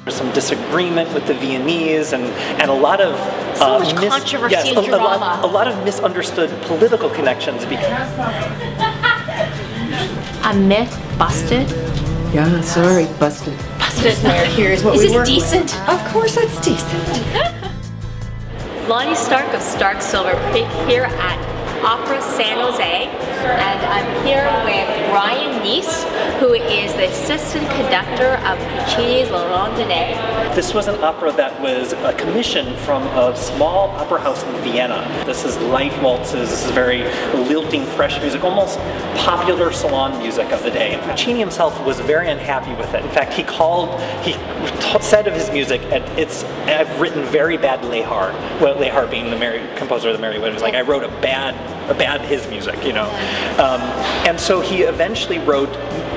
There's some disagreement with the Viennese and a lot of so much controversy and drama. A lot of misunderstood political connections. A myth busted? Yeah, sorry, busted. Busted. Here's what Is we this work decent? With. Of course it's decent. Lonnie Stark of Stark Silver here at Opera San Jose, and I'm here with Ryan Neese, who is the assistant conductor of Puccini's La Rondine. This was an opera that was a commission from a small opera house in Vienna. This is light waltzes, this is very lilting, fresh music, almost popular salon music of the day. And Puccini himself was very unhappy with it. In fact, he said of his music, I've written very bad Lehar. Well, Lehar being the composer of the Merry Widows, like I wrote a bad his music, you know. And so he eventually wrote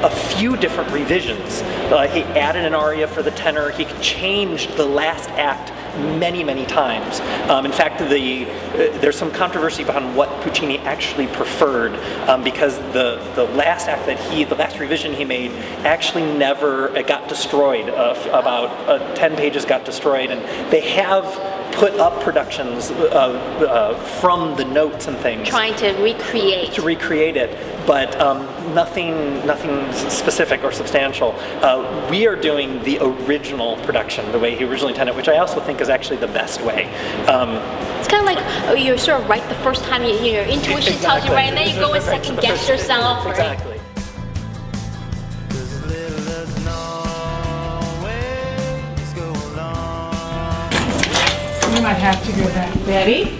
a few different revisions. He added an aria for the tenor. He changed the last act many times. In fact, there's some controversy behind what Puccini actually preferred, because the last act the last revision he made actually never got destroyed. About 10 pages got destroyed, and they have put up productions from the notes and things. Trying to recreate. To recreate it, but nothing specific or substantial. We are doing the original production, the way he originally intended, which I also think is actually the best way. It's kind of like you're sort of right the first time, your intuition tells you right, and then you go and second guess yourself. Exactly. You might have to go back. Ready?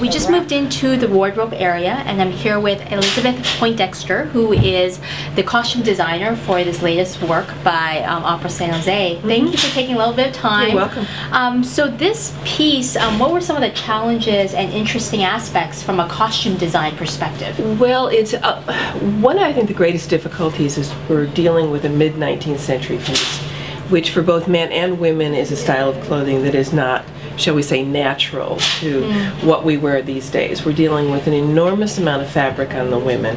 We just moved into the wardrobe area, and I'm here with Elizabeth Poindexter, who is the costume designer for this latest work by Opera San Jose. Thank you for taking a little bit of time. You're welcome. So this piece, what were some of the challenges and interesting aspects from a costume design perspective? Well, it's one I think the greatest difficulties is we're dealing with a mid-19th century piece, which for both men and women is a style of clothing that is not, shall we say, natural to what we wear these days. We're dealing with an enormous amount of fabric on the women.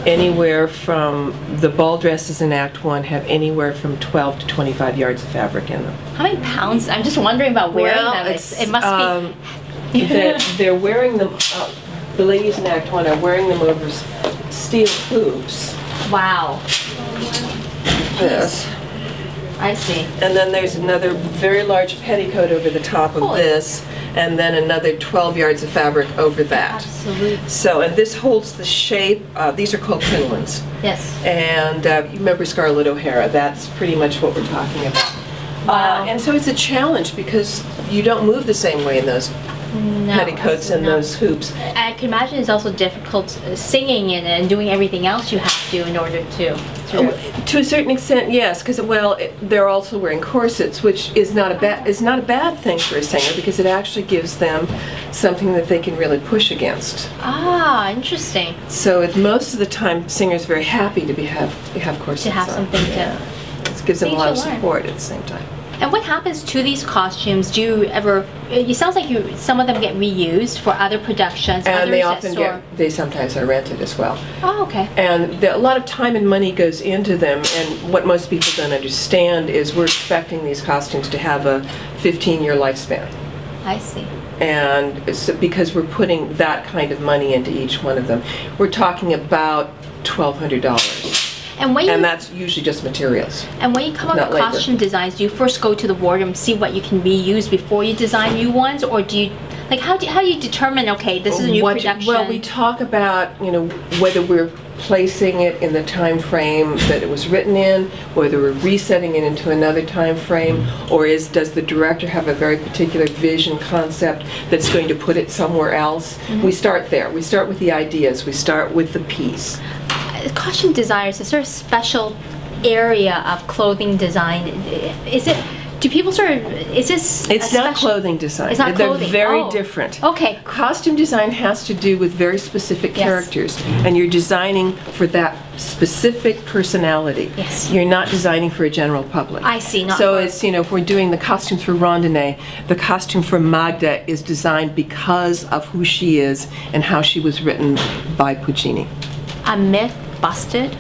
Anywhere from the ball dresses in Act 1 have anywhere from 12 to 25 yards of fabric in them. How many pounds? I'm just wondering about wearing them. It must be. They're wearing them, the ladies in Act 1 are wearing them over steel hoops. Wow. This. I see. And then there's another very large petticoat over the top of this, and then another 12 yards of fabric over that. Absolutely. So, and this holds the shape, these are called crinolines. Yes. And you remember Scarlett O'Hara, that's pretty much what we're talking about. Wow. And so it's a challenge because you don't move the same way in those petticoats and those hoops. I can imagine it's also difficult singing and doing everything else you have to in order to. To a certain extent, yes, because they're also wearing corsets, which is not a bad thing for a singer because it actually gives them something that they can really push against. Ah, interesting. So most of the time, singers are very happy to have corsets to have on. something It gives them a lot of support at the same time. And what happens to these costumes? Do you ever? It sounds like some of them get reused for other productions. And they sometimes are rented as well. Oh, okay. And a lot of time and money goes into them. And what most people don't understand is we're expecting these costumes to have a 15-year lifespan. I see. And so because we're putting that kind of money into each one of them, we're talking about $1,200. And that's usually just materials. And when you come up with costume designs, do you first go to the wardrobe and see what you can reuse before you design new ones, or do you, like, how do you determine, okay, this is a new production? Well, we talk about, whether we're placing it in the time frame that it was written in, whether we're resetting it into another time frame, or does the director have a very particular vision concept that's going to put it somewhere else? We start there. We start with the ideas. We start with the piece. Costume designers, is there a special area of clothing design? Do people is this It's not clothing design. It's not clothing. They're very different. Okay. Costume design has to do with very specific characters, and you're designing for that specific personality. Yes. You're not designing for a general public. I see. So it's, if we're doing the costumes for Rondine, the costume for Magda is designed because of who she is and how she was written by Puccini. A myth busted?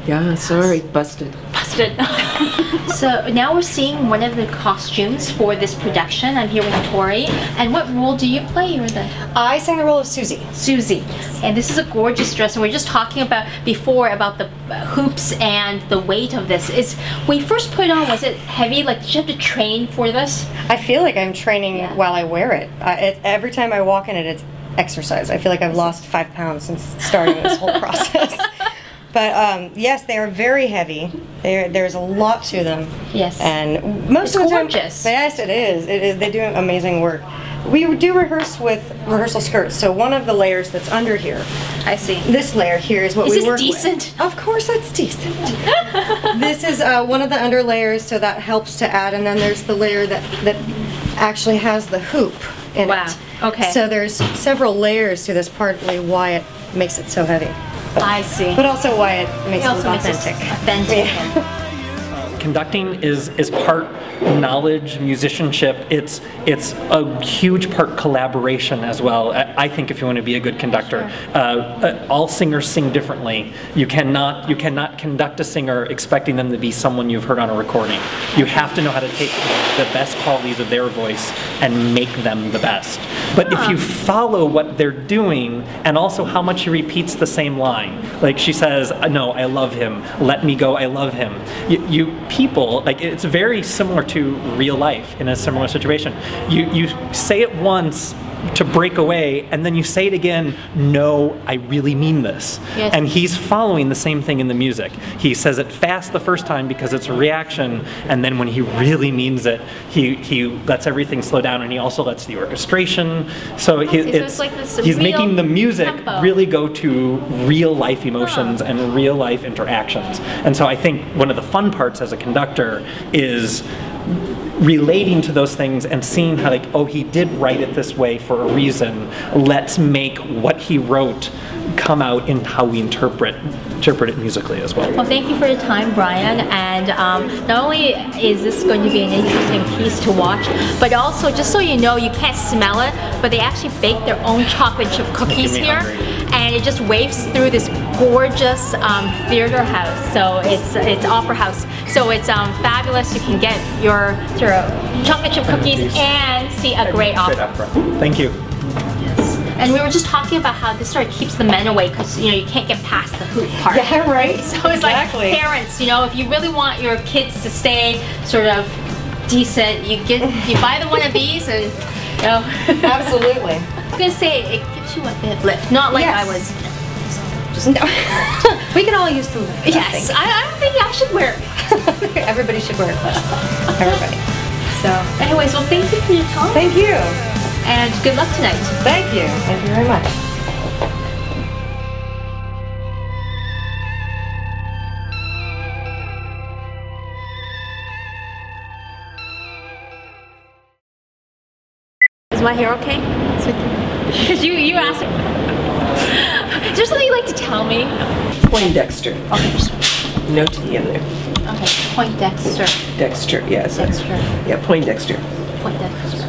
Yeah, sorry, busted. Busted. Understood. So now we're seeing one of the costumes for this production. I'm here with Tori. And what role do you play? You're the I sang the role of Susie. Susie. And this is a gorgeous dress. And we are just talking about before about the hoops and the weight of this. When you first put it on, was it heavy? Like, did you have to train for this? I feel like I'm training while I wear it. Every time I walk in it, it's exercise. I feel like I've lost 5 pounds since starting this whole process. But yes, they are very heavy. There's a lot to them. Yes. And most of the time, gorgeous. yes, it is. They do amazing work. We do rehearse with rehearsal skirts. So one of the layers that's under here. I see. This layer here is what we work with. Is this decent? Of course, it's decent. This is one of the under layers, so that helps to add. And then there's the layer that actually has the hoop in Wow. it. Okay. So there's several layers to this, partly why it makes it so heavy. I see. But also why it makes it also makes authentic. it authentic. Yeah. Conducting is part knowledge, musicianship. It's a huge part collaboration as well. I think if you want to be a good conductor, all singers sing differently. You cannot conduct a singer expecting them to be someone you've heard on a recording. You have to know how to take the best qualities of their voice and make them the best. But if you follow what they're doing and also how much she repeats the same line, like she says, "No, I love him. Let me go. I love him." You people, like, it's very similar to real life in a similar situation. You say it once to break away, and then you say it again, "No, I really mean this." Yes. And he's following the same thing in the music. He says it fast the first time because it's a reaction, and then when he really means it, he lets everything slow down, and he also lets the orchestration. So it's like this he's real making the music tempo. really go to real life emotions and real life interactions. And so I think one of the fun parts as a conductor is relating to those things and seeing how, like, oh, he did write it this way for a reason. Let's make what he wrote come out in how we interpret it musically as well. Well, thank you for your time, Brian. And not only is this going to be an interesting piece to watch, but also, just so you know, you can't smell it, but they actually bake their own chocolate chip cookies me here. hungry. And it just waves through this gorgeous theater house. So it's opera house. So it's fabulous. You can get your sort of chocolate chip cookies and see a great opera. Thank you. And we were just talking about how this sort of keeps the men away because, you know, you can't get past the hoop part. Yeah, right. So it's Exactly. like parents, you know, if you really want your kids to stay sort of decent, you buy them one of these and, you know. Absolutely. I was gonna say it gives you a bit of lift, not like Yes. I was. No. We can all use some lift, I Yes, think. I think I should wear it. Everybody should wear it. Everybody. So, anyways, well, thank you for your time Thank you. and good luck tonight. Thank you. Thank you very much. Is my hair okay? Because you asked. Is there something you'd like to tell me? Poindexter. Okay, just, No T in there. okay. Poindexter. Dexter, yes. Dexter. Yeah, Poindexter. Poindexter.